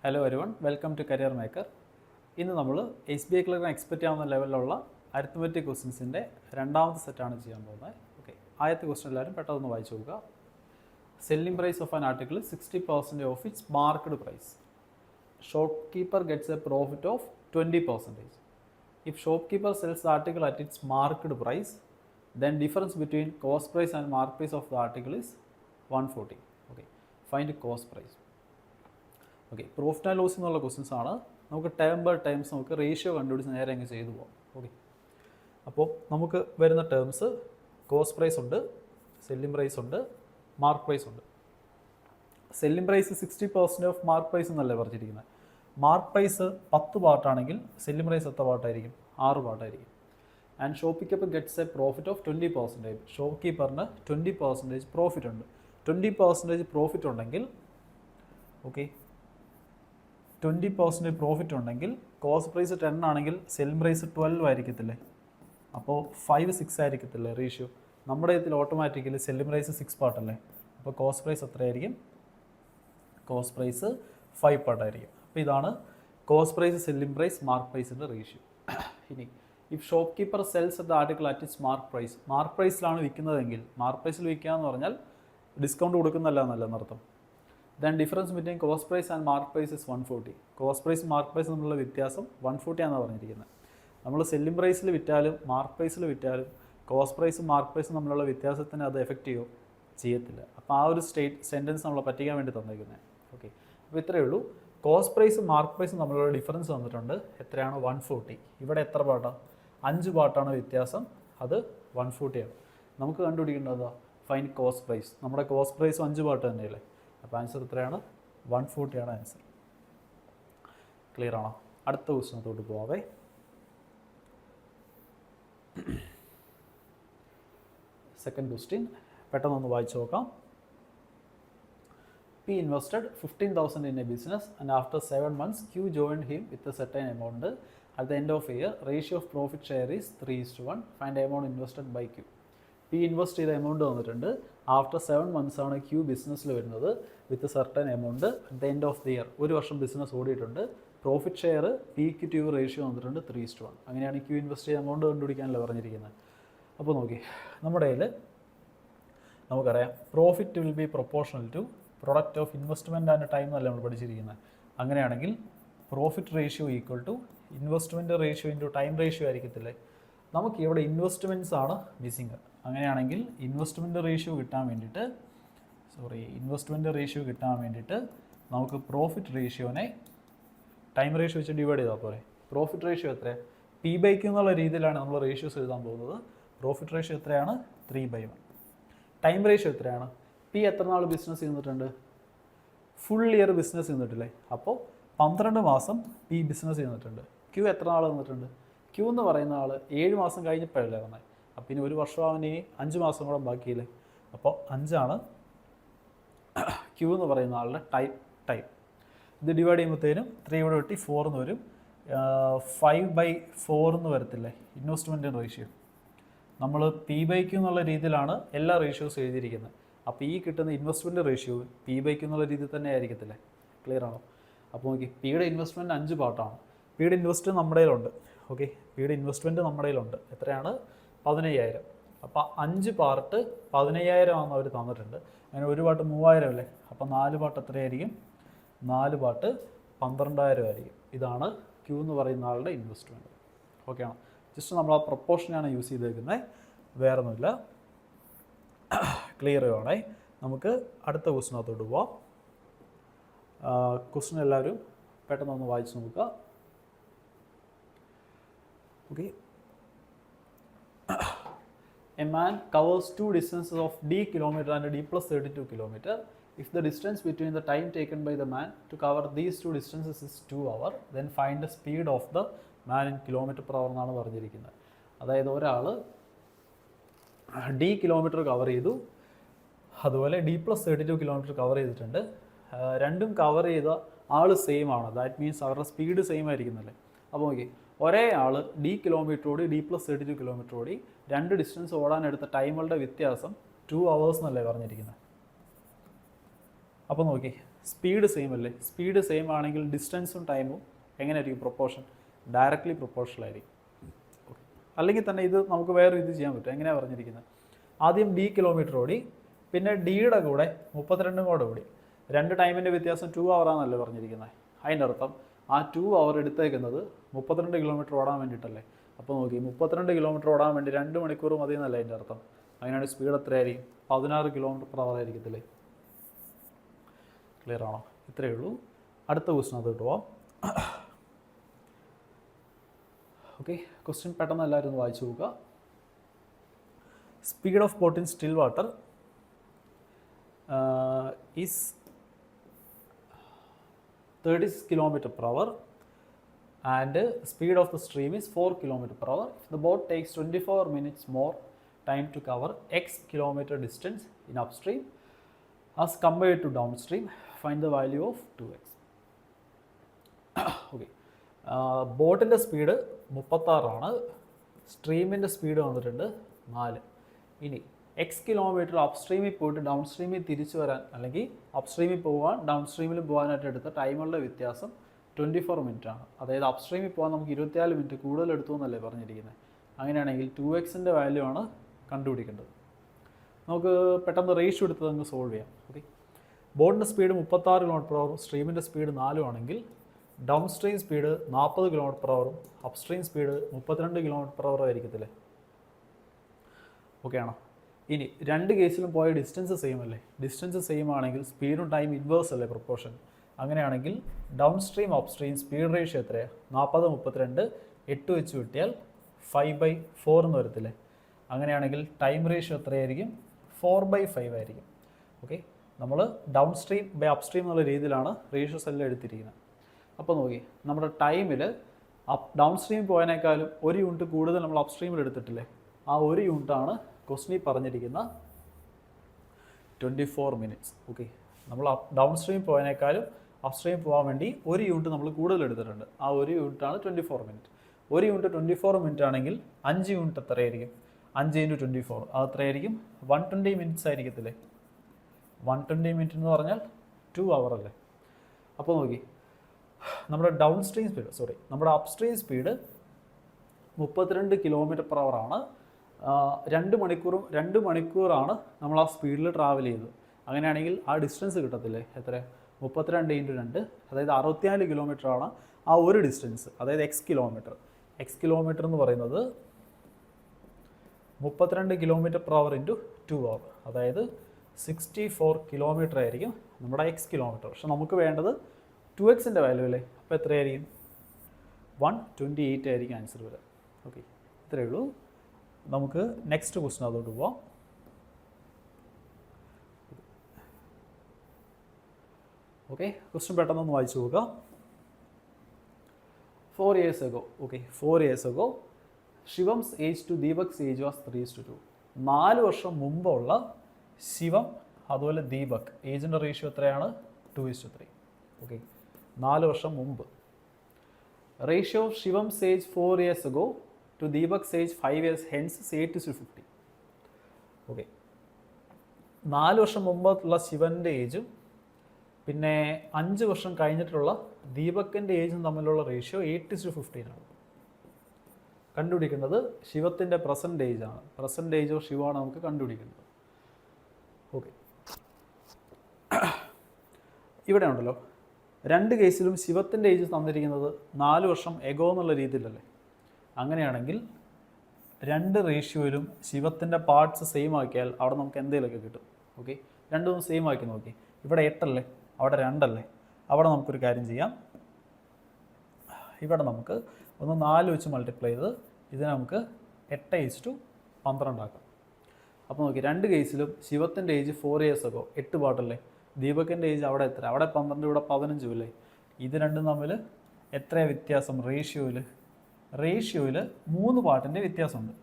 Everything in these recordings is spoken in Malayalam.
Hello everyone, welcome to career maker. ഇന്ന് നമ്മൾ SBI ക്ലർക്കിന് എക്സ്പെക്റ്റ് ചെയ്യാവുന്ന ലെവലിലുള്ള അരിത്മെറ്റിക് ക്വസ്റ്റ്യൻസിൻ്റെ രണ്ടാമത്തെ സെറ്റാണ് ചെയ്യാൻ പോകുന്നത്. ഓക്കെ, ആദ്യത്തെ ക്വസ്റ്റ്യൻ എല്ലാവരും പെട്ടെന്ന് വായിച്ചു നോക്കുക. Selling price of an article 60% of its marked price. Shopkeeper gets a profit of 20%. If shopkeeper sells the article at its marked price, then difference between cost price and market price of the article is 140. Okay, find cost price. Okay, profit and loss എന്നുള്ള ക്വസ്റ്റ്യൻസ് ആണ്. നമുക്ക് ടേം ബൈ ടേംസ് നമുക്ക് റേഷ്യോ കണ്ടുപിടിച്ച് നേരെ അങ്ങ് ചെയ്തു പോകാം. ഓക്കെ, അപ്പോൾ നമുക്ക് വരുന്ന ടേംസ് കോസ്റ്റ് പ്രൈസ് ഉണ്ട്, സെല്ലിംഗ് പ്രൈസ് ഉണ്ട്, മാർക്ക് പ്രൈസ് ഉണ്ട്. Selling price 60% of mark price എന്നല്ലേ പറഞ്ഞിരിക്കുന്നത്. മാർക്ക് പ്രൈസ് 10 പാർട്ടാണെങ്കിൽ സെല്ലിംഗ് പ്രൈസ് എത്ര പാർട്ടായിരിക്കും? 6 പാർട്ടായിരിക്കും. And shopkeeper gets a profit of 20%. ഷോപ്പ് കീപ്പറിന് 20% പ്രോഫിറ്റ് ഉണ്ട്. 20% പ്രോഫിറ്റ് ഉണ്ടെങ്കിൽ, ഓക്കെ, 20% പ്രോഫിറ്റ് ഉണ്ടെങ്കിൽ കോസ്റ്റ് പ്രൈസ് 10 ആണെങ്കിൽ സെല്ലിംഗ് പ്രൈസ് 12 ആയിരിക്കത്തില്ലേ? അപ്പോൾ 5-6 ആയിരിക്കത്തില്ലേ റേഷ്യോ? നമ്മുടെ ഇതിൽ ഓട്ടോമാറ്റിക്കലി സെല്ലിംഗ് പ്രൈസ് 6 പാർട്ടല്ലേ? അപ്പോൾ കോസ്റ്റ് പ്രൈസ് എത്രയായിരിക്കും? കോസ്റ്റ് പ്രൈസ് 5 പാർട്ടായിരിക്കും. അപ്പോൾ ഇതാണ് cost price, selling price, mark പ്രൈസിൻ്റെ റേഷ്യോ. ഇനി if shopkeeper sells the article at its mark price, mark പ്രൈസിലാണ് വിൽക്കുന്നതെങ്കിൽ, മാർക്ക് പ്രൈസിൽ വിൽക്കുക എന്ന് പറഞ്ഞാൽ ഡിസ്കൗണ്ട് കൊടുക്കുന്നല്ല എന്നർത്ഥം. Then difference between cost price and mark price is 140. Cost price mark price തമ്മിലുള്ള വ്യത്യാസം 140 ആണെന്നാണ് പറഞ്ഞിരിക്കുന്നത്. നമ്മൾ സെല്ലിംഗ് പ്രൈസിൽ വിറ്റാലും മാർക്ക് പ്രൈസിൽ വിറ്റാലും കോസ്റ്റ് പ്രൈസും മാർക്ക് പ്രൈസും തമ്മിലുള്ള വ്യത്യാസത്തിന് അത് എഫക്റ്റ് ചെയ്യത്തില്ല. അപ്പോൾ ആ ഒരു സെൻറ്റൻസ് നമ്മളെ പറ്റിക്കാൻ വേണ്ടി തന്നേക്കുന്നത്. ഓക്കെ, അപ്പോൾ ഇത്രയേ ഉള്ളൂ. കോസ്റ്റ് പ്രൈസും മാർക്ക് പ്രൈസും തമ്മിലുള്ള ഡിഫറൻസ് വന്നിട്ടുണ്ട്. എത്രയാണ്? 140. ഇവിടെ എത്ര പാർട്ടാണ്? 5 പാർട്ടാണ് വ്യത്യാസം. അത് 140 ആണ്. നമുക്ക് കണ്ടുപിടിക്കേണ്ടത് ഫൈൻഡ് കോസ്റ്റ് പ്രൈസ്. നമ്മുടെ കോസ്റ്റ് പ്രൈസും 5 പാർട്ട് തന്നെയല്ലേ? അപ്പോൾ ആൻസർ എത്രയാണ്? 140 ആണ് ആൻസർ. ക്ലിയർ ആണോ? അടുത്ത ക്വസ്റ്റ്യനത്തോട്ട് പോവാവേ. സെക്കൻഡ് ക്വസ്റ്റ്യൻ പെട്ടെന്നൊന്ന് വായിച്ചു നോക്കാം. P invested 15,000 in a business and after 7 months Q joined him with a certain amount. At the end of a year, ratio of profit share is 3:1. Find the amount invested by Q. P invest ചെയ്ത എമൗണ്ട് വന്നിട്ടുണ്ട്. ആഫ്റ്റർ 7 months ആണ് Q ബിസിനസ്സിൽ വരുന്നത് വിത്ത് certain amount. At the end of the year, ഒരു വർഷം ബിസിനസ് ഓടിയിട്ടുണ്ട്. പ്രോഫിറ്റ് ഷെയർ P/Q റേഷ്യോ വന്നിട്ടുണ്ട് 3:1. അങ്ങനെയാണ് Q ഇൻവെസ്റ്റ് ചെയ്ത എമൗണ്ട് കണ്ടുപിടിക്കാനല്ല പറഞ്ഞിരിക്കുന്നത്. അപ്പോൾ നോക്കി, നമ്മുടെ കയ്യിൽ നമുക്കറിയാം profit will be proportional to product of investment and time എന്നല്ല നമ്മൾ പഠിച്ചിരിക്കുന്നത്. അങ്ങനെയാണെങ്കിൽ profit ratio equal to investment ratio into time ratio ആയിരിക്കത്തില്ലേ? നമുക്ക് ഇവിടെ ഇൻവെസ്റ്റ്മെൻറ്റ്സ് ആണ് മിസ്സിങ്. അങ്ങനെയാണെങ്കിൽ ഇൻവെസ്റ്റ്മെൻറ്റ് റേഷ്യോ കിട്ടാൻ വേണ്ടിയിട്ട് നമുക്ക് പ്രോഫിറ്റ് റേഷ്യോനെ ടൈം റേഷ്യോ വെച്ച് ഡിവൈഡ് ചെയ്താൽ പോരെ. പ്രോഫിറ്റ് റേഷ്യോ എത്ര? P/Q എന്നുള്ള രീതിയിലാണ് നമ്മൾ റേഷ്യോസ് എഴുതാൻ പോകുന്നത്. പ്രോഫിറ്റ് റേഷ്യോ എത്രയാണ്? 3/1. ടൈം റേഷ്യോ എത്രയാണ്? P എത്ര നാൾ ബിസിനസ് ചെയ്തിട്ടുണ്ട്? ഫുൾ ഇയർ ബിസിനസ് ചെയ്തിട്ടില്ലേ? അപ്പോൾ 12 മാസം P ബിസിനസ് ചെയ്തിട്ടുണ്ട്. Q എത്ര നാൾ വന്നിട്ടുണ്ട്? Q എന്ന് പറയുന്ന ആൾ 7 മാസം കഴിഞ്ഞപ്പോഴല്ലേ വന്നത്. അപ്പം ഇനി ഒരു വർഷം അവന് 5 മാസം കൂടെ ബാക്കിയില്ലേ? അപ്പോൾ 5 ആണ് Q എന്ന് പറയുന്ന ആളുടെ ടൈം. ഇത് ഡിവൈഡ് ചെയ്യുമ്പോഴത്തേനും 3 ഇവിടെ വെട്ടി 4 എന്ന് വരും. 5/4 എന്ന് വരത്തില്ലേ ഇൻവെസ്റ്റ്മെൻറ്റ് റേഷ്യോ? നമ്മൾ P/Q എന്നുള്ള രീതിയിലാണ് എല്ലാ റേഷ്യോസ് എഴുതിയിരിക്കുന്നത്. അപ്പോൾ ഈ കിട്ടുന്ന ഇൻവെസ്റ്റ്മെൻറ്റ് റേഷ്യോ P/Q എന്നുള്ള രീതിയിൽ തന്നെ ആയിരിക്കത്തില്ലേ? ക്ലിയർ ആണോ? അപ്പോൾ നോക്കി, Pയുടെ ഇൻവെസ്റ്റ്മെൻറ്റ് 5 പാർട്ടാണ്. Pയുടെ ഇൻവെസ്റ്റ് നമ്മുടെ കയ്യിലുണ്ട്. ഓക്കെ, Pയുടെ ഇൻവെസ്റ്റ്മെൻറ്റ് നമ്മുടെ കയ്യിലുണ്ട്. എത്രയാണ്? 15,000. അപ്പോൾ 5 പാർട്ട് 15,000 ആണെന്ന് അവർ തന്നിട്ടുണ്ട്. അങ്ങനെ ഒരു പാർട്ട് 3,000 അല്ലേ? അപ്പോൾ 4 പാർട്ട് എത്രയായിരിക്കും? 4 പാർട്ട് 12,000 ആയിരിക്കും. ഇതാണ് Q എന്ന് പറയുന്ന ആളുടെ ഇൻവെസ്റ്റ്മെൻറ്റ്. ഓക്കെ ആണോ? ജസ്റ്റ് നമ്മൾ ആ പ്രൊപ്പോർഷനാണ് യൂസ് ചെയ്തേക്കുന്നത്, വേറെ ഒന്നുമില്ല. ക്ലിയർ ആണേ? നമുക്ക് അടുത്ത ക്വസ്റ്റിനകത്തോട്ട് പോവാം. ക്വസ്റ്റ്യൻ എല്ലാവരും പെട്ടെന്നൊന്ന് വായിച്ച് നോക്കുക. Okay, a man covers 2 distances of d kilometer and d plus 32 kilometer. If the distance between the time taken by the man to cover these 2 distances is 2 hours, then find the speed of the man in kilometer per hour എന്നാണ് പറഞ്ഞിരിക്കുന്നത്. അതായത് ഒരാൾ d കിലോമീറ്റർ കവർ ചെയ്തു, അതുപോലെ d plus 32 കിലോമീറ്റർ കവർ ചെയ്തിട്ടുണ്ട്. രണ്ടും കവർ ചെയ്ത ആൾ സെയിം ആണ്. ദാറ്റ് മീൻസ് അവരുടെ സ്പീഡ് സെയിം ആയിരിക്കുന്നല്ലേ? അപ്പോൾ നോക്കി, ഒരേ ആൾ d കിലോമീറ്റർ ഓടി, d plus 32 കിലോമീറ്റർ ഓടി. 2 ഡിസ്റ്റൻസ് ഓടാനെടുത്ത ടൈമുകളുടെ വ്യത്യാസം 2 hours എന്നല്ലേ പറഞ്ഞിരിക്കുന്നത്. അപ്പോൾ നോക്കി, സ്പീഡ് സെയിം അല്ലേ? സ്പീഡ് സെയിം ആണെങ്കിൽ ഡിസ്റ്റൻസും ടൈമും എങ്ങനെയായിരിക്കും പ്രൊപ്പോർഷൻ? ഡയറക്റ്റ്ലി പ്രൊപ്പോർഷണൽ ആയിരിക്കും. അല്ലെങ്കിൽ തന്നെ ഇത് നമുക്ക് വേറെ ഇത് ചെയ്യാൻ പറ്റും. എങ്ങനെയാണ് പറഞ്ഞിരിക്കുന്നത്? ആദ്യം d കിലോമീറ്റർ ഓടി, പിന്നെ ഡിയുടെ കൂടെ 32 കൂടെ ഓടി. 2 ടൈമിൻ്റെ വ്യത്യാസം 2 ഹവറാണെന്നല്ലേ പറഞ്ഞിരിക്കുന്നത്. അതിൻ്റെ അർത്ഥം ആ 2 അവർ എടുത്തേക്കുന്നത് 32 കിലോമീറ്റർ ഓടാൻ വേണ്ടിയിട്ടല്ലേ? അപ്പോൾ നോക്കി, 32 കിലോമീറ്റർ ഓടാൻ വേണ്ടി 2 മണിക്കൂർ മതി എന്നല്ല അതിൻ്റെ അർത്ഥം. അങ്ങനെയാണെങ്കിൽ സ്പീഡ് എത്രയായിരിക്കും? 16 കിലോമീറ്റർ അവർ ആയിരിക്കത്തില്ലേ? ക്ലിയർ ആണോ? ഇത്രയേ ഉള്ളൂ. അടുത്ത ക്വസ്റ്റ്യൻ അത് കിട്ടുമോ? ഓക്കെ, ക്വസ്റ്റ്യൻ പെട്ടെന്ന് എല്ലാവരും ഒന്ന് വായിച്ചു നോക്കുക. Speed of boat in still water is 36 km/h and speed of the stream is 4 km/h. If the boat takes 24 minutes more time to cover x kilometer distance in upstream as compared to downstream, find the value of 2x. Okay, ബോട്ടിൻ്റെ സ്പീഡ് 36 സ്ട്രീമിൻ്റെ സ്പീഡ് വന്നിട്ടുണ്ട് 4. ഇനി എക്സ് കിലോമീറ്റർ അപ്സ്ട്രീമിൽ പോയിട്ട് ഡൗൺ സ്ട്രീമിൽ തിരിച്ചു വരാൻ, അല്ലെങ്കിൽ അപ്സ്ട്രീമിൽ പോകാൻ ഡൗൺ സ്ട്രീമിൽ പോകാനായിട്ട് എടുത്ത ടൈമുകളുടെ വ്യത്യാസം 24 മിനിറ്റ് ആണ്. അതായത് അപ്സ്ട്രീമിൽ പോകാൻ നമുക്ക് 24 മിനിറ്റ് കൂടുതൽ എടുത്തു എന്നല്ലേ പറഞ്ഞിരിക്കുന്നത്. അങ്ങനെയാണെങ്കിൽ 2xൻ്റെ വാല്യൂ ആണ് കണ്ടുപിടിക്കേണ്ടത്. നമുക്ക് പെട്ടെന്ന് റേഷ്യോ എടുത്ത് അങ്ങ് സോൾവ് ചെയ്യാം. ഓക്കെ, ബോട്ടിൻ്റെ സ്പീഡ് 36 km/h, സ്ട്രീമിൻ്റെ സ്പീഡ് 4 ആണെങ്കിൽ down stream speed 40 km/h, upstream speed 32 km/h ആയിരിക്കത്തില്ലേ? ഓക്കെ ആണോ? ഇനി രണ്ട് കേസിലും പോയ ഡിസ്റ്റൻസ് സെയിം അല്ലേ? ഡിസ്റ്റൻസ് സെയിം ആണെങ്കിൽ സ്പീഡും ടൈം ഇൻവേഴ്സ് അല്ലേ പ്രൊപ്പോർഷൻ? അങ്ങനെയാണെങ്കിൽ down stream up stream speed ratio എത്രയാണ്? 40 32 8 വെച്ച് കിട്ടിയാൽ 5/4 എന്ന് വരത്തില്ലേ? അങ്ങനെയാണെങ്കിൽ ടൈം റേഷ്യോ എത്രയായിരിക്കും? 4/5 ആയിരിക്കും. ഓക്കെ, നമ്മൾ downstream by upstream എന്നുള്ള രീതിയിലാണ് റേഷ്യോസ് എല്ലാം എടുത്തിരിക്കുന്നത്. അപ്പോൾ നോക്കി, നമ്മുടെ ടൈമിൽ ഡൗൺ സ്ട്രീം പോയതിനേക്കാളും 1 യൂണിറ്റ് കൂടുതൽ നമ്മൾ അപ്പ് സ്ട്രീമിൽ എടുത്തിട്ടില്ലേ? ആ 1 യൂണിറ്റാണ് ക്വസ്റ്റനിൽ പറഞ്ഞിരിക്കുന്ന 24 മിനിറ്റ്സ്. ഓക്കെ, നമ്മൾ ഡൗൺ സ്ട്രീം പോയതിനേക്കാളും അപ്പ് സ്ട്രീം പോകാൻ വേണ്ടി 1 യൂണിറ്റ് നമ്മൾ കൂടുതൽ എടുത്തിട്ടുണ്ട്. ആ 1 യൂണിറ്റാണ് 24 മിനിറ്റ്. 1 യൂണിറ്റ് 24 മിനിറ്റ് ആണെങ്കിൽ 5 യൂണിറ്റ് എത്രയായിരിക്കും? 5 × 24 അത് എത്രയായിരിക്കും? 120 മിനിറ്റ്സ് ആയിരിക്കത്തില്ലേ? 120 മിനിറ്റ് എന്ന് പറഞ്ഞാൽ 2 അവർ അല്ലേ? അപ്പോൾ നോക്കി, നമ്മുടെ ഡൗൺ സ്ട്രീം സ്പീഡ് നമ്മുടെ അപ്പ് സ്ട്രീം സ്പീഡ് 32 km/h ആണ്. 2 മണിക്കൂറാണ് നമ്മൾ ആ സ്പീഡിൽ ട്രാവൽ ചെയ്തത്. അങ്ങനെയാണെങ്കിൽ ആ ഡിസ്റ്റൻസ് കിട്ടത്തില്ലേ? എത്ര? 32 × 2, അതായത് 64 കിലോമീറ്റർ ആണ് ആ ഒരു ഡിസ്റ്റൻസ്. അതായത് എക്സ് കിലോമീറ്റർ എന്ന് പറയുന്നത് 32 km/h × 2 അവർ, അതായത് 64 കിലോമീറ്റർ ആയിരിക്കും നമ്മുടെ എക്സ് കിലോമീറ്റർ. പക്ഷെ നമുക്ക് വേണ്ടത് 2xൻ്റെ വാല്യൂ അല്ലേ? അപ്പോൾ എത്രയായിരിക്കും? 128 ആയിരിക്കും ആൻസർ വരിക. ഓക്കെ, ഇത്രയേ ഉള്ളൂ. നമുക്ക് നെക്സ്റ്റ് ക്വസ്റ്റ്യൻ അതോട്ട് പോവാം. ഓക്കെ, ക്വസ്റ്റ്യൻ പെട്ടെന്നൊന്ന് വായിച്ചു നോക്കുക. 4 years ago, okay, 4 years ago, Shivam's age to Deepak's age was 3:2. 4 വർഷം മുമ്പുള്ള ശിവം അതുപോലെ ദീപക് ഏജിൻ്റെ റേഷ്യോ എത്രയാണ്? 2:3. ഓക്കെ, 4 വർഷം മുമ്പ്. Ratio of Shivam's age 4 years ago to Deepak's age 5 years hence is 8:50. Okay, 4 വർഷം മുമ്പുള്ള ശിവൻ്റെ ഏജും പിന്നെ 5 വർഷം കഴിഞ്ഞിട്ടുള്ള ദീപക്കിൻ്റെ ഏജും തമ്മിലുള്ള റേഷ്യോ 8:15 ആണ്. കണ്ടുപിടിക്കേണ്ടത് ശിവത്തിൻ്റെ പ്രസൻറ്റ് ഏജ് ആണ്. പ്രസൻറ്റ് ഏജ് ഓഫ് ശിവമാണ് നമുക്ക് കണ്ടുപിടിക്കേണ്ടത്. ഓക്കെ, ഇവിടെ ഉണ്ടല്ലോ, രണ്ട് കേസിലും ശിവത്തിൻ്റെ ഏജ് തന്നിരിക്കുന്നത് 4 വർഷം എഗോ എന്നുള്ള രീതിയിലല്ലേ? അങ്ങനെയാണെങ്കിൽ 2 റേഷ്യോയിലും ശിവത്തിൻ്റെ പാർട്സ് സെയിം ആക്കിയാൽ അവിടെ നമുക്ക് എന്തെങ്കിലുമൊക്കെ കിട്ടും. ഓക്കെ, രണ്ടും സെയിം ആക്കി നോക്കി. ഇവിടെ 8 അല്ലേ, അവിടെ 2 അല്ലേ? അവിടെ നമുക്കൊരു കാര്യം ചെയ്യാം. ഇവിടെ നമുക്ക് 4 വെച്ച് മൾട്ടിപ്ലൈ ചെയ്ത് ഇതിനെ നമുക്ക് 8:12 ആക്കാം. അപ്പോൾ നോക്കി, 2 കേസിലും ശിവത്തിൻ്റെ ഏജ് 4 years ago 8 പാട്ടല്ലേ? ദീപകിൻ്റെ ഏജ് അവിടെ എത്ര? അവിടെ 12, ഇവിടെ 15 അല്ലേ? ഇത് രണ്ടും തമ്മിൽ എത്രയാണ് വ്യത്യാസം? റേഷ്യോയിൽ 3 പാർട്ടിൻ്റെ വ്യത്യാസമുണ്ട്.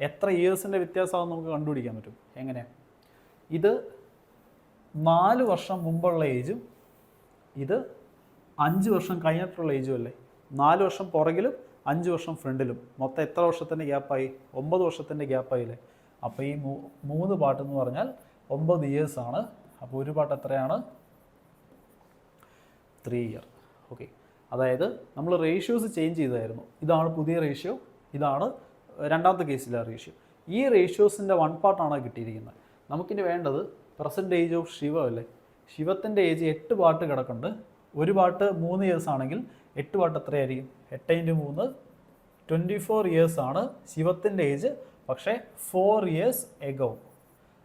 എത്ര ഇയേഴ്സിൻ്റെ വ്യത്യാസമാണെന്ന് നമുക്ക് കണ്ടുപിടിക്കാൻ പറ്റും. എങ്ങനെയാണ്? ഇത് 4 വർഷം മുമ്പുള്ള ഏജും ഇത് 5 വർഷം കഴിഞ്ഞിട്ടുള്ള ഏജും അല്ലേ? 4 വർഷം പുറകിലും 5 വർഷം ഫ്രണ്ടിലും മൊത്തം എത്ര വർഷത്തിൻ്റെ ഗ്യാപ്പായി? 9 വർഷത്തിൻ്റെ ഗ്യാപ്പായില്ലേ? അപ്പോൾ ഈ 3 പാർട്ട് എന്ന് പറഞ്ഞാൽ 9 ഇയേഴ്സാണ്. അപ്പോൾ ഒരു പാർട്ട് എത്രയാണ്? 3 ഇയർ. ഓക്കെ, അതായത് നമ്മൾ റേഷ്യോസ് ചേഞ്ച് ചെയ്തായിരുന്നു. ഇതാണ് പുതിയ റേഷ്യോ, ഇതാണ് രണ്ടാമത്തെ കേസിലെ റേഷ്യോ. ഈ റേഷ്യോസിൻ്റെ 1 പാർട്ടാണ് കിട്ടിയിരിക്കുന്നത്. നമുക്കിനി വേണ്ടത് പ്രസൻറ്റ് ഏജ് ഓഫ് ശിവ അല്ലേ. ശിവത്തിൻ്റെ ഏജ് 8 പാർട്ട് കിടക്കുന്നുണ്ട്. ഒരു പാർട്ട് 3 ഇയേഴ്സ് ആണെങ്കിൽ 8 പാർട്ട് എത്രയായിരിക്കും? 8 × 3 24 ഇയേഴ്സ് ആണ് ശിവത്തിൻ്റെ ഏജ്. പക്ഷേ 4 ഇയേഴ്സ് എഗോ,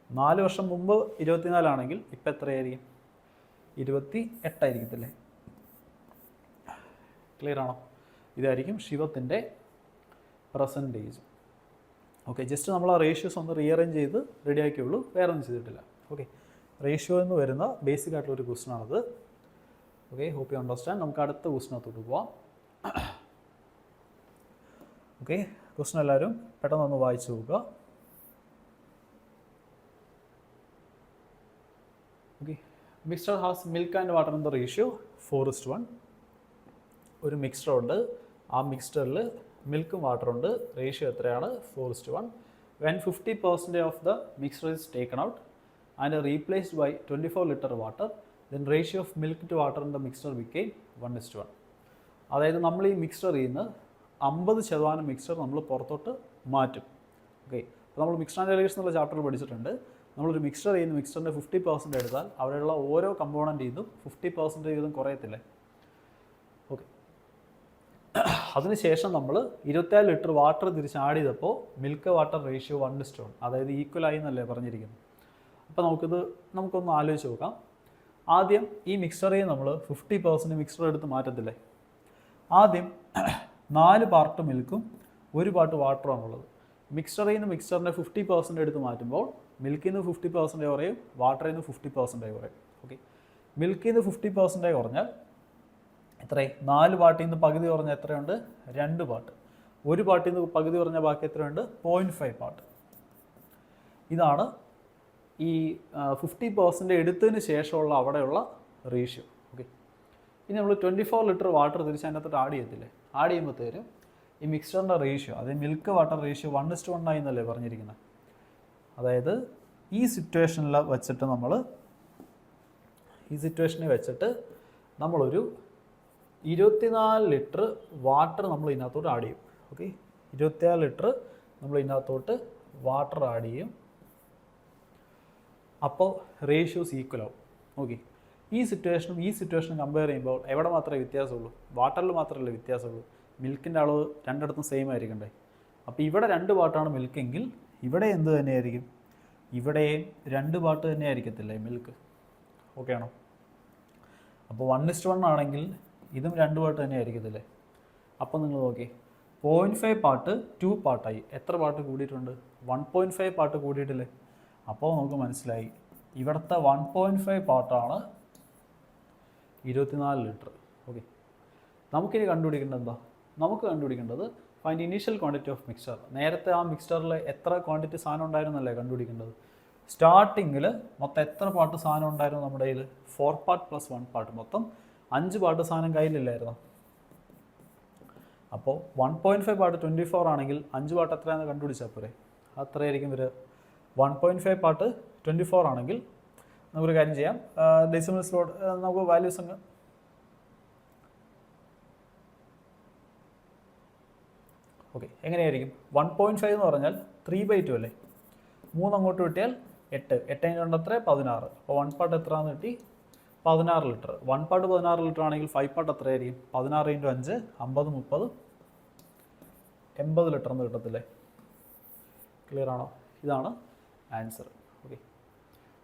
4 വർഷം മുമ്പ് 24 ആണെങ്കിൽ ഇപ്പം എത്രയായിരിക്കും? 28 ആയിരിക്കത്തില്ലേ? ക്ലിയർ ആണോ? ഇതായിരിക്കും ശിവത്തിൻ്റെ പ്രസൻറ്റ് ഏജ്. ഓക്കെ, ജസ്റ്റ് നമ്മൾ ആ റേഷ്യോസ് ഒന്ന് റീഅറേഞ്ച് ചെയ്ത് റെഡി ആക്കിയുള്ളൂ, വേറെ ഒന്നും ചെയ്തിട്ടില്ല. ഓക്കെ, റേഷ്യോ എന്ന് വരുന്ന ബേസിക് ആയിട്ടുള്ളൊരു ക്വസ്റ്റൻ ആണത്. Okay, hope you understand. നമുക്ക് അടുത്ത ക്വസ്റ്റിനകത്തോട്ട് പോവാം. ഓക്കെ, ക്വസ്റ്റൻ എല്ലാവരും പെട്ടെന്നൊന്ന് വായിച്ചു നോക്കുക. Okay, mixture has milk and water in the ratio 4:1. ഒരു മിക്സ്ചർ ഉണ്ട്, ആ മിക്സ്ചറിൽ മിൽക്കും വാട്ടറും ഉണ്ട്. റേഷ്യോ എത്രയാണ്? 4:1. When 50% of the mixture is taken out and replaced by 24 litre water, then ratio of milk to water in the mixture became 1:1. അതായത് നമ്മൾ ഈ മിക്സ്ചറിൽ നിന്ന് 50% മിക്സ്ചർ നമ്മൾ പുറത്തോട്ട് മാറ്റും. ഓക്കെ, അപ്പോൾ നമ്മൾ മിക്സ്ചർ ആൻഡ് ഡെറിവേഷൻസ് എന്നുള്ള ചാപ്റ്ററിൽ പഠിച്ചിട്ടുണ്ട്. നമ്മളൊരു മിക്സ്ചർ ചെയ്യുന്ന മിക്സ്ചറിൻ്റെ 50% എടുത്താൽ അവിടെയുള്ള ഓരോ കമ്പോണൻ്റ് ചെയ്തും 50% വീതം കുറയത്തില്ലേ. ഓക്കെ, അതിനുശേഷം നമ്മൾ 24 ലിറ്റർ വാട്ടർ തിരിച്ച് ആഡ് ചെയ്തപ്പോൾ മിൽക്ക് വാട്ടർ റേഷ്യോ 1:1, അതായത് ഈക്വലായി എന്നല്ലേ പറഞ്ഞിരിക്കുന്നത്. അപ്പോൾ നമുക്കൊന്ന് ആലോചിച്ച് നോക്കാം. ആദ്യം ഈ മിക്സ്ചറിൽ നമ്മൾ 50% മിക്സ്ചർ എടുത്ത് മാറ്റത്തില്ലേ. ആദ്യം 4 പാർട്ട് മിൽക്കും 1 പാർട്ട് വാട്ടറുമാണുള്ളത്. മിക്സ്ചറിൽ നിന്ന് മിക്സ്ചറിൻ്റെ 50% എടുത്ത് മാറ്റുമ്പോൾ മിൽക്കിൽ നിന്ന് 50% കുറയും, വാട്ടറിൽ നിന്ന് 50% കുറയും. ഓക്കെ, മിൽക്കിൽ നിന്ന് 50% കുറഞ്ഞാൽ എത്രയായി? 4 പാർട്ടിൽ നിന്ന് പകുതി കുറഞ്ഞാൽ എത്രയുണ്ട്? 2 പാർട്ട്. 1 പാർട്ടിൽ നിന്ന് പകുതി കുറഞ്ഞാൽ ബാക്കി എത്രയുണ്ട്? 0.5 പാർട്ട്. ഇതാണ് ഈ 50% എടുത്തതിന് ശേഷമുള്ള അവിടെയുള്ള റേഷ്യോ. ഓക്കെ, ഇനി നമ്മൾ 24 ലിറ്റർ വാട്ടർ തിരിച്ച് അതിനകത്തോട്ട് ആഡ് ചെയ്യത്തില്ലേ. ആഡ് ചെയ്യുമ്പോഴത്തേരും ഈ മിക്സ്ചറിൻ്റെ റേഷ്യോ, അതായത് മിൽക്ക് വാട്ടർ റേഷ്യോ 1:1 ആയി എന്നല്ലേ പറഞ്ഞിരിക്കുന്നത്. അതായത് ഈ സിറ്റുവേഷനിൽ വെച്ചിട്ട് നമ്മളൊരു 24 ലിറ്റർ വാട്ടർ നമ്മൾ ഇതിനകത്തോട്ട് ആഡ് ചെയ്യും. ഓക്കെ, 24 ലിറ്റർ നമ്മൾ ഇതിനകത്തോട്ട് വാട്ടർ ആഡ് ചെയ്യും. അപ്പോൾ റേഷ്യോസ് ഈക്വൽ ആവും. ഓക്കെ, ഈ സിറ്റുവേഷനും കമ്പയർ ചെയ്യുമ്പോൾ എവിടെ മാത്രമേ വ്യത്യാസമുള്ളൂ? വാട്ടറിൽ മാത്രമല്ലേ വ്യത്യാസമുള്ളൂ. മിൽക്കിൻ്റെ അളവ് രണ്ടിടത്തും സെയിം ആയിരിക്കണ്ടേ. അപ്പോൾ ഇവിടെ 2 പാർട്ടാണ് മിൽക്കെങ്കിൽ ഇവിടെ എന്ത് തന്നെയായിരിക്കും? ഇവിടെയും 2 പാർട്ട് തന്നെ ആയിരിക്കത്തില്ലേ മിൽക്ക്. ഓക്കെ ആണോ? അപ്പോൾ 1:1 ആണെങ്കിൽ ഇതും 2 പാർട്ട് തന്നെ ആയിരിക്കത്തില്ലേ. അപ്പോൾ നിങ്ങൾ നോക്കി 0.5 പാർട്ട് 2 പാർട്ടായി. എത്ര പാർട്ട് കൂടിയിട്ടുണ്ട്? 1.5 പാർട്ട് കൂടിയിട്ടില്ലേ. അപ്പോൾ നമുക്ക് മനസ്സിലായി ഇവിടുത്തെ 1.5 പാർട്ടാണ് 24 ലിറ്റർ. ഓക്കെ, നമുക്കിനി കണ്ടുപിടിക്കേണ്ടത് എന്താ? നമുക്ക് കണ്ടുപിടിക്കേണ്ടത് find initial quantity of mixture. നേരത്തെ ആ മിക്സ്ചറിൽ എത്ര ക്വാണ്ടിറ്റി സാധനം ഉണ്ടായിരുന്നല്ലേ കണ്ടുപിടിക്കേണ്ടത്. സ്റ്റാർട്ടിങ്ങിൽ മൊത്തം എത്ര പാർട്ട് സാധനം ഉണ്ടായിരുന്നു നമ്മുടെ കയ്യിൽ? 4 പാർട്ട് + 1 പാർട്ട്, മൊത്തം 5 പാർട്ട് സാധനം കയ്യിലില്ലായിരുന്നു. അപ്പോൾ 1.5 പാർട്ട് 24 ആണെങ്കിൽ 5 പാർട്ട് എത്രയാണെന്ന് കണ്ടുപിടിച്ചാൽ പോരെ. അത്രയായിരിക്കും വരിക. 1.5 പാർട്ട് 24 ആണെങ്കിൽ നമുക്കൊരു കാര്യം ചെയ്യാം, ഡെസിമൽസിലോട്ട് നമുക്ക് വാല്യൂസ് അങ്ങ് ഓക്കെ. എങ്ങനെയായിരിക്കും? 1.5 എന്ന് പറഞ്ഞാൽ 3/2 അല്ലേ. 3 അങ്ങോട്ട് കിട്ടിയാൽ 8, 8 × 2 16. അപ്പോൾ 1 പാർട്ട് എത്രയാണെന്ന് കിട്ടി? 16 ലിറ്റർ. 1 പാർട്ട് 16 ലിറ്റർ ആണെങ്കിൽ 5 പാർട്ട് എത്രയായിരിക്കും? 16 × 5 50 30 80 ലിറ്റർ എന്ന് കിട്ടത്തില്ലേ. ക്ലിയർ ആണോ? ഇതാണ് ആൻസർ. ഓക്കെ,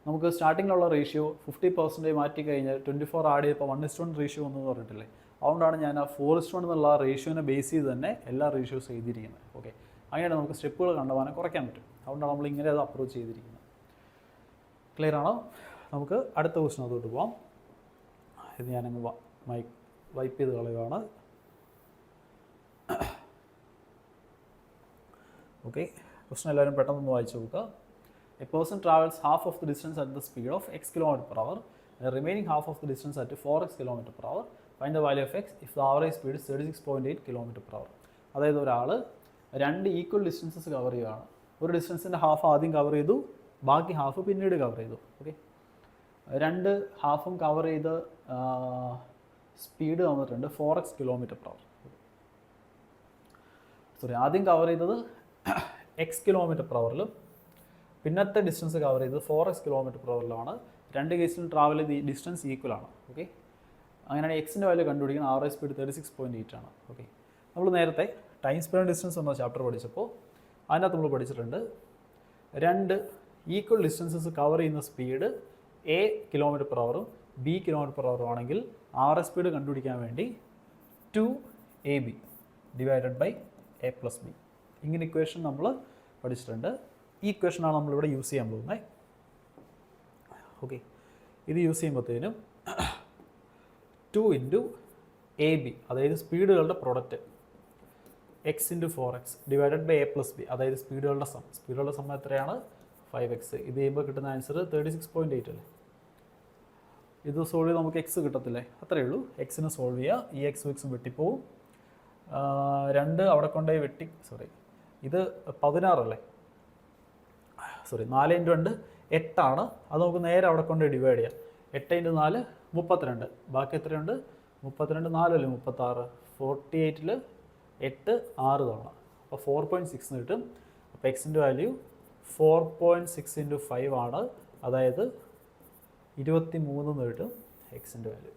നമുക്ക് സ്റ്റാർട്ടിങ്ങിലുള്ള റേഷ്യോ 50% മാറ്റി കഴിഞ്ഞാൽ 24 ആഡ് ചെയ്തപ്പോൾ 1:1 റേഷ്യോ എന്ന് പറഞ്ഞിട്ടില്ലേ. അതുകൊണ്ടാണ് ഞാൻ ആ 4:1 എന്നുള്ള റേഷ്യോനെ ബേസ് ചെയ്ത് തന്നെ എല്ലാ റേഷ്യോസ് എഴുതിയിരിക്കുന്നത്. ഓക്കെ, അങ്ങനെയാണ് നമുക്ക് സ്റ്റെപ്പുകൾ കണ്ടുപോകാൻ കുറയ്ക്കാൻ പറ്റും. അതുകൊണ്ടാണ് നമ്മൾ ഇങ്ങനെ അത് അപ്രോച്ച് ചെയ്തിരിക്കുന്നത്. ക്ലിയർ ആണോ? നമുക്ക് അടുത്ത ക്വസ്റ്റിനകത്തോട്ട് പോകാം. ഇത് ഞാനങ്ങ് വൈപ്പ് ചെയ്ത് കളയുകയാണ്. ഓക്കെ, ക്വസ്റ്റൻ എല്ലാവരും പെട്ടെന്ന് വായിച്ചു നോക്കുക. A person travels half of the distance at the speed of x km/h and the remaining half of the distance at 4x km/h. Find the value of x if the average speed is 36.8 km/h. അതായത് ഒരാൾ 2 ഈക്വൽ ഡിസ്റ്റൻസസ് കവർ ചെയ്യുകയാണ്. ഒരു ഡിസ്റ്റൻസിൻ്റെ ഹാഫ് ആദ്യം കവർ ചെയ്തു, ബാക്കി ഹാഫ് പിന്നീട് കവർ ചെയ്തു. ഓക്കെ, 2 ഹാഫും കവർ ചെയ്ത് സ്പീഡ് തന്നിട്ടുണ്ട് 4x km/h. സോറി, ആദ്യം കവർ ചെയ്തത് x km/hലും പിന്നത്തെ ഡിസ്റ്റൻസ് കവർ ചെയ്തത് 4x km/hലാണ്. രണ്ട് കേസിലും ട്രാവൽ ചെയ്ത് ഡിസ്റ്റൻസ് ഈക്വൽ ആണ്. ഓക്കെ, അങ്ങനെയാണ് എക്സിൻ്റെ വാല്യൂ കണ്ടുപിടിക്കുന്നത്. ആവറേജ് സ്പീഡ് 36.8 ആണ്. ഓക്കെ, നമ്മൾ നേരത്തെ ടൈം സ്പീഡ് ഡിസ്റ്റൻസ് എന്ന ചാപ്റ്റർ പഠിച്ചപ്പോൾ അതിനകത്ത് നമ്മൾ പഠിച്ചിട്ടുണ്ട് രണ്ട് ഈക്വൽ ഡിസ്റ്റൻസസ് കവർ ചെയ്യുന്ന speed A km/h B km/h ആണെങ്കിൽ ആവറേജ് സ്പീഡ് കണ്ടുപിടിക്കാൻ വേണ്ടി 2AB divided by A + B. ഇങ്ങനെ ഇക്വേഷൻ നമ്മൾ പഠിച്ചിട്ടുണ്ട്. ഈ ഇക്വേഷനാണ് നമ്മളിവിടെ യൂസ് ചെയ്യാൻ പോകുന്നത്. ഓക്കെ, ഇത് യൂസ് ചെയ്യുമ്പോഴത്തേനും 2 × AB, അതായത് സ്പീഡുകളുടെ product, x × 4x divided by A + B, അതായത് സ്പീഡുകളുടെ സം എത്രയാണ്? 5x. ഇത് ചെയ്യുമ്പോൾ കിട്ടുന്ന ആൻസർ 36.8 അല്ലേ. ഇത് സോൾവ് ചെയ്ത് നമുക്ക് എക്സ് കിട്ടത്തില്ലേ? അത്രയേ ഉള്ളൂ. എക്സിന് സോൾവ് ചെയ്യുക. ഈ എക്സും വെട്ടിപ്പോവും. 2 അവിടെ കൊണ്ടുപോയി വെട്ടി, സോറി ഇത് 16 അല്ലേ, സോറി 4 × 2 8 ആണ്. അത് നമുക്ക് നേരെ അവിടെ കൊണ്ട് ഡിവൈഡ് ചെയ്യാം. 8 × 4 32. ബാക്കി എത്രയുണ്ട്? 32 4 അല്ലേ 36. 48ൽ 8 6 തവണ, അപ്പോൾ 4.6 കിട്ടും. അപ്പോൾ എക്സിൻ്റെ വാല്യൂ 4.6 × 5 ആണ്, അതായത് 23 കിട്ടും എക്സിൻ്റെ വാല്യൂ.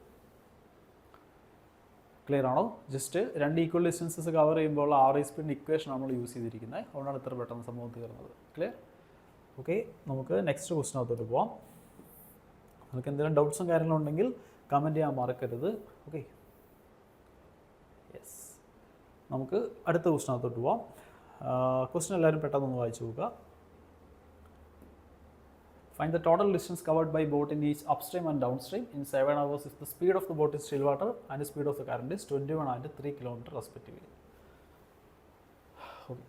ക്ലിയർ ആണോ? ജസ്റ്റ് രണ്ട് ഈക്വൽ ഡിസ്റ്റൻസസ് കവർ ചെയ്യുമ്പോൾ ആവറേജ് സ്പീഡിൻ്റെ ഇക്വേഷൻ നമ്മൾ യൂസ് ചെയ്തിരിക്കുന്നത്. അതുകൊണ്ടാണ് ഇത്ര പെട്ടെന്ന് സംഭവം തീർന്നത്. ക്ലിയർ? ഓക്കെ, നമുക്ക് നെക്സ്റ്റ് ക്വസ്റ്റിനകത്തോട്ട് പോവാം. നിങ്ങൾക്ക് എന്തെങ്കിലും ഡൗട്ട്സും കാര്യങ്ങളും ഉണ്ടെങ്കിൽ കമൻറ്റ് ചെയ്യാൻ മറക്കരുത്. ഓക്കെ, യെസ്, നമുക്ക് അടുത്ത ക്വസ്റ്റിനകത്തോട്ട് പോവാം. ക്വസ്റ്റ്യൻ എല്ലാവരും പെട്ടെന്ന് വായിച്ചു നോക്കുക. Find the total distance covered by boat in each upstream and downstream in 7 hours if the speed of the boat is still water and the speed of the current is 21 and 3 km respectively. Okay.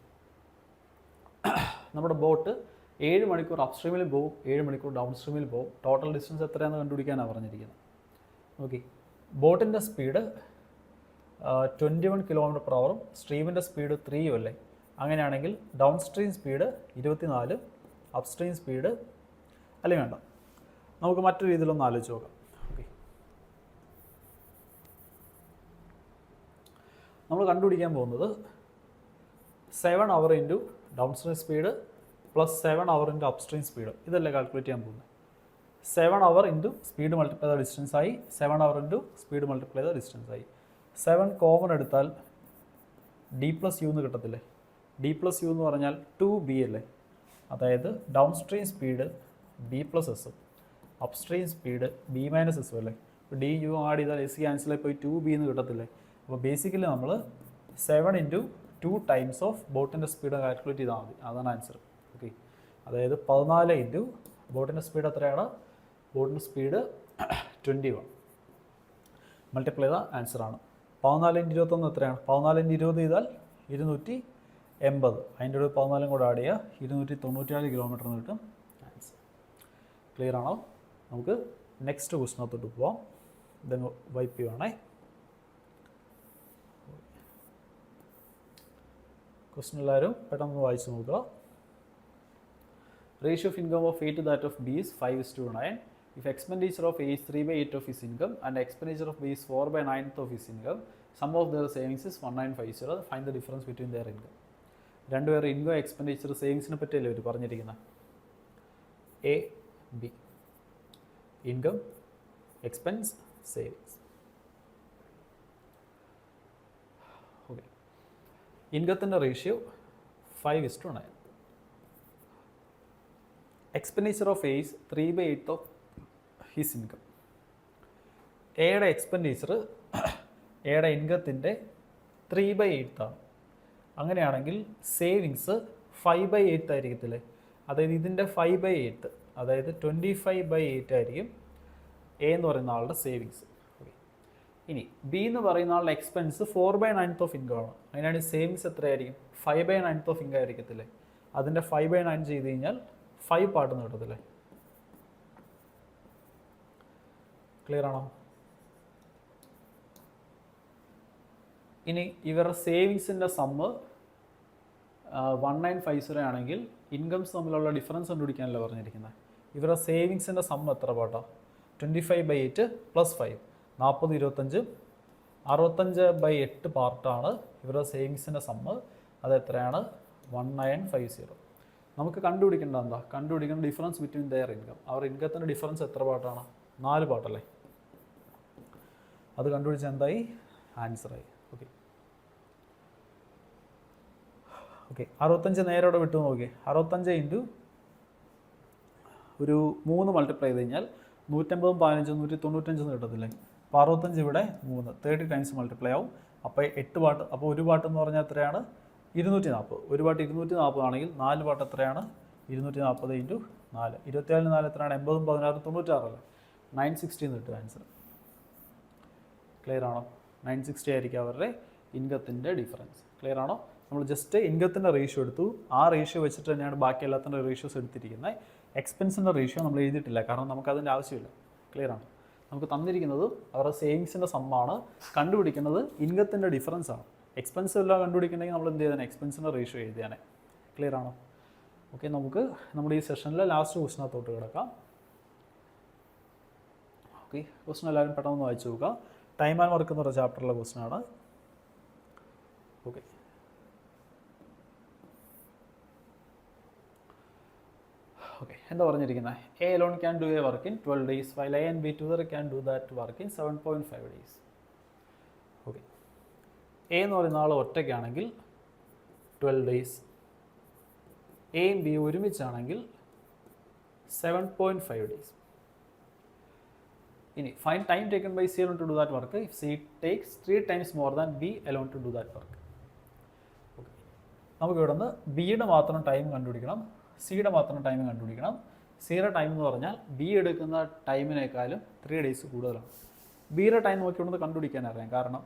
നമ്മുടെ ബോട്ട് 7 മണിക്കൂർ അപ്സ്ട്രീമിൽ പോകും, 7 മണിക്കൂർ ഡൗൺസ്ട്രീമിൽ പോകും. ടോട്ടൽ ഡിസ്റ്റൻസ് എത്രയാണെന്ന് കണ്ടുപിടിക്കാനാണ് പറഞ്ഞിരിക്കുന്നത്. ഓക്കെ, ബോട്ടിൻ്റെ സ്പീഡ് 21 km/h, സ്ട്രീമിൻ്റെ സ്പീഡ് 3 അല്ലേ. അങ്ങനെയാണെങ്കിൽ down stream speed 24, upstream speed അല്ലേ വേണ്ട. നമുക്ക് മറ്റൊരു രീതിയിലൊന്ന് ആലോചിച്ച് നോക്കാം. ഓക്കെ, നമ്മൾ കണ്ടുപിടിക്കാൻ പോകുന്നത് 7 hour × down stream speed plus 7 hour × upstream speed. ഇതല്ലേ കാൽക്കുലേറ്റ് ചെയ്യാൻ പോകുന്നത്. 7 hour × സ്പീഡ് മൾട്ടിപ്ലൈ ചെയ്ത ഡിസ്റ്റൻസ് ആയി, 7 hour × സ്പീഡ് മൾട്ടിപ്ലൈ ചെയ്ത ഡിസ്റ്റൻസ് ആയി. 7 കോമൺ എടുത്താൽ D+U എന്ന് കിട്ടത്തില്ലേ. D+U എന്ന് പറഞ്ഞാൽ 2B അല്ലേ, അതായത് down stream speed B+S, upstream speed B - S അല്ലേ. ഇപ്പോൾ DU ആഡ് ചെയ്താൽ S ക്യാൻസലായി പോയി 2B എന്ന് കിട്ടത്തില്ലേ. അപ്പോൾ ബേസിക്കലി നമ്മൾ 7 × 2 ടൈംസ് ഓഫ് ബോട്ടിൻ്റെ സ്പീഡ് കാൽക്കുലേറ്റ് ചെയ്താൽ മതി. അതാണ് ആൻസർ. ഓക്കെ, അതായത് 14 × ബോട്ടിൻ്റെ സ്പീഡ് എത്രയാണ്? ബോട്ടിൻ്റെ സ്പീഡ് 21 മൾട്ടിപ്ലൈ ചെയ്ത ആൻസറാണ്. 14 × 21 എത്രയാണ്? 14 × 20 ചെയ്താൽ 280. അതിൻ്റെ ഒരു 14 കൂടെ ആഡ് ചെയ്യുക, 294 km എന്ന് കിട്ടും ആൻസർ. ക്ലിയർ ആണോ? നമുക്ക് നെക്സ്റ്റ് ക്വസ്റ്റിനകത്തോട്ട് പോവാം. ഇതങ്ങ് വൈപ്പ് ചെയ്യുവാണേ. ക്വസ്റ്റ്യൻ എല്ലാവരും പെട്ടെന്ന് വായിച്ച് നോക്കുക. Ratio of income of A to that of B is 5:9. If expenditure of A is 3/8 of his income and expenditure of B is 4/9 of his income, sum of their savings is 1950. Find the difference between their income. രണ്ടുപേരും ഇൻകം എക്സ്പെൻഡിച്ചർ സേവിങ്സിനെ പറ്റിയല്ലേ അവർ പറഞ്ഞിരിക്കുന്നത്. A, B, income, expense, savings. Okay, ഇൻകത്തിൻ്റെ ratio 5:9. Expenditure of A is 3/8 of his income. എയുടെ എക്സ്പെൻഡിച്ചർ എയുടെ ഇൻകത്തിൻ്റെ 3/8 ആണ്. അങ്ങനെയാണെങ്കിൽ സേവിങ്സ് 5/8 ആയിരിക്കത്തില്ലേ. അതായത് ഇതിൻ്റെ 5/8, അതായത് 25/8 ആയിരിക്കും എ എന്ന് പറയുന്ന ആളുടെ സേവിങ്സ്. ഓക്കെ, ഇനി ബി എന്ന് പറയുന്ന ആളുടെ എക്സ്പെൻസ് 4/9 ഓഫ് ഇൻകം ആണ്. അങ്ങനെയാണെങ്കിൽ സേവിങ്സ് എത്രയായിരിക്കും? 5/9 ഓഫ് ഇൻകം ആയിരിക്കത്തില്ലേ. അതിൻ്റെ 5/9 ചെയ്ത് കഴിഞ്ഞാൽ 5 പാർട്ടെന്ന് കിട്ടത്തില്ലേ. ക്ലിയർ ആണോ? ഇനി ഇവരുടെ സേവിങ്സിൻ്റെ സമ്മ് 1950 ആണെങ്കിൽ ഇൻകംസ് തമ്മിലുള്ള ഡിഫറൻസ് കണ്ടുപിടിക്കാനല്ല പറഞ്ഞിരിക്കുന്നത്. ഇവരുടെ സേവിങ്സിൻ്റെ സമ്മ് എത്ര പാട്ടാ? 25/8 + 5, 40, 25, 65/8 പാർട്ടാണ് ഇവരുടെ സേവിങ്സിൻ്റെ സമ്മ്. അത് എത്രയാണ്? 1950. നമുക്ക് കണ്ടുപിടിക്കേണ്ട എന്താ? കണ്ടുപിടിക്കേണ്ട ഡിഫറൻസ് ബിറ്റ്വീൻ ദെയർ ഇൻകം. അവർ ഇൻകത്തിൻ്റെ ഡിഫറൻസ് എത്ര പാർട്ടാണ്? 4 പാർട്ടല്ലേ? അത് കണ്ടുപിടിച്ചാൽ എന്തായി? ആൻസറായി. ഓക്കെ ഓക്കെ 65 നേരെ ഇവിടെ വിട്ടു നോക്കി. 65 ഇൻറ്റു ഒരു 3 മൾട്ടിപ്ലൈ ചെയ്ത് കഴിഞ്ഞാൽ 150 15 195 കിട്ടത്തില്ലേ? അപ്പോൾ 65 ഇവിടെ 3 30 ടൈംസ് മൾട്ടിപ്ലൈ ആവും. അപ്പോൾ 8 പാർട്ട്. അപ്പോൾ ഒരു പാർട്ട് എന്ന് പറഞ്ഞാൽ എത്രയാണ്? 240. ഒരു പാർട്ട് 240 ആണെങ്കിൽ 4 പാർട്ട് എത്രയാണ്? 240 ഇൻറ്റു 4 24 4 എത്രയാണ്? 80 16 96 അല്ലേ? 960 എന്ന് കിട്ടും ആൻസർ. ക്ലിയർ ആണോ? 960 ആയിരിക്കും അവരുടെ ഇൻകത്തിൻ്റെ ഡിഫറൻസ്. ക്ലിയർ ആണോ? നമ്മൾ ജസ്റ്റ് ഇൻകത്തിൻ്റെ റേഷ്യോ എടുത്തു. ആ റേഷ്യോ വെച്ചിട്ട് തന്നെയാണ് ബാക്കി എല്ലാത്തിൻ്റെ റേഷ്യോസ് എടുത്തിരിക്കുന്നത്. എക്സ്പെൻസിൻ്റെ റേഷ്യോ നമ്മൾ എഴുതിയിട്ടില്ല, കാരണം നമുക്കതിൻ്റെ ആവശ്യമില്ല. ക്ലിയർ ആണ്? നമുക്ക് തന്നിരിക്കുന്നത് അവരുടെ സേവിങ്സിൻ്റെ സമ്മാണ്. കണ്ടുപിടിക്കുന്നത് ഇൻകത്തിൻ്റെ ഡിഫറൻസ് ആണ്. എക്സ്പെൻസ് എല്ലാം കണ്ടുപിടിക്കണമെങ്കിൽ നമ്മൾ എന്ത് ചെയ്താൽ എക്സ്പെൻസിൻ്റെ റേഷ്യോ എഴുതിയാണേ. ക്ലിയർ ആണോ? ഓക്കെ, നമുക്ക് നമ്മുടെ ഈ സെഷനിലെ ലാസ്റ്റ് ക്വസ്റ്റിനകത്തോട്ട് കിടക്കാം. ഓക്കെ, ക്വസ്റ്റൻ എല്ലാവരും പെട്ടെന്ന് വായിച്ചു നോക്കുക. ടൈം ആൻഡ് വർക്ക് എന്ന് പറഞ്ഞ ചാപ്റ്ററിലെ ക്വസ്റ്റനാണ്. ഓക്കെ, ഓക്കെ എന്താ പറഞ്ഞിരിക്കുന്നത്? A alone can do a work in 12 days while A and B together can do that work in 7.5 days. Okay, A എന്ന് പറയുന്ന ആൾ ഒറ്റയ്ക്കാണെങ്കിൽ 12 ഡേയ്സ്, എയും ബി ഒരുമിച്ചാണെങ്കിൽ 7.5 ഡേയ്സ്. ഇനി find time taken by C alone to do that work if C takes 3 times more than B alone to do that work. Okay, നമുക്ക് ഇവിടെ നിന്ന് ബിയുടെ മാത്രം ടൈം കണ്ടുപിടിക്കണം, സിയുടെ മാത്രം ടൈം കണ്ടുപിടിക്കണം. സിയുടെ ടൈം എന്ന് പറഞ്ഞാൽ ബി എടുക്കുന്ന ടൈമിനേക്കാളും 3 ഡേയ്സ് കൂടുതലാണ്. ബിയുടെ ടൈം നോക്കിക്കൊണ്ടത് കണ്ടുപിടിക്കാൻ അറിയാം. കാരണം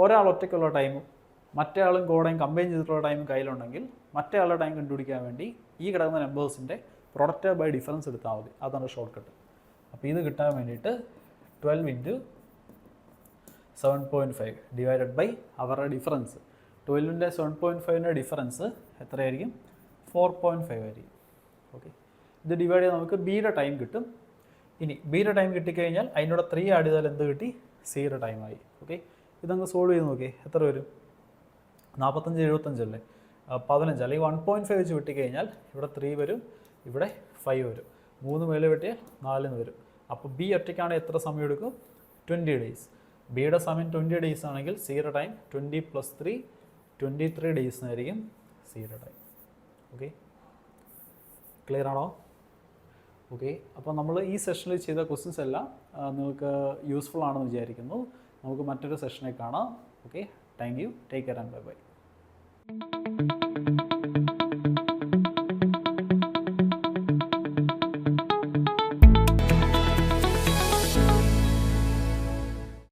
ഒരാൾ ഒറ്റയ്ക്കുള്ള ടൈമും മറ്റേ ആളും കൂടെയും കമ്പൈൻ ചെയ്തിട്ടുള്ള ടൈമും കയ്യിലുണ്ടെങ്കിൽ മറ്റേ ആളുടെ ടൈം കണ്ടുപിടിക്കാൻ വേണ്ടി ഈ കിടക്കുന്ന നമ്പേഴ്സിൻ്റെ പ്രൊഡക്റ്റ് ബൈ ഡിഫറൻസ് എടുത്താൽ മതി. അതാണ് ഷോർട്ട് കട്ട്. അപ്പോൾ ഇത് കിട്ടാൻ വേണ്ടിയിട്ട് 12 ഇൻറ്റു 7.5 ഡിവൈഡഡ് ബൈ അവരുടെ ഡിഫറൻസ്. 12ൻ്റെ 7.5ൻ്റെ ഡിഫറൻസ് എത്രയായിരിക്കും? 4.5 ആയിരിക്കും. ഓക്കെ, ഇത് ഡിവൈഡ് ചെയ്താൽ നമുക്ക് ബിയുടെ ടൈം കിട്ടും. ഇനി ബിയുടെ ടൈം കിട്ടിക്കഴിഞ്ഞാൽ അതിനോട് 3 ആഡ് ചെയ്താൽ എന്ത് കിട്ടി? സിയുടെ ടൈമായി. ഓക്കെ, ഇതങ്ങ് സോൾവ് ചെയ്ത് നോക്കി. എത്ര വരും? 45 75 അല്ലേ? 15 അല്ലെങ്കിൽ 1.5 വെച്ച് വെട്ടിക്കഴിഞ്ഞാൽ ഇവിടെ 3 വരും, ഇവിടെ 5 വരും. 3 മേലെ വെട്ടിയാൽ 4 വരും. അപ്പോൾ ബി ഒറ്റയ്ക്കാണെങ്കിൽ എത്ര സമയം എടുക്കും? 20 ഡേയ്സ്. ബിയുടെ സമയം 20 ഡേയ്സ് ആണെങ്കിൽ സിയുടെ ടൈം 20 + 3 23 ഡേയ്സിനായിരിക്കും സിയുടെ ടൈം. ഓക്കെ, ക്ലിയർ ആണോ? ഓക്കെ, അപ്പോൾ നമ്മൾ ഈ സെഷനിൽ ചെയ്ത ക്വസ്റ്റ്യൻസ് എല്ലാം നിങ്ങൾക്ക് യൂസ്ഫുൾ ആണെന്ന് വിചാരിക്കുന്നു. നമുക്ക് മറ്റൊരു സെഷനിൽ കാണാം. Okay, thank you, take care and bye bye.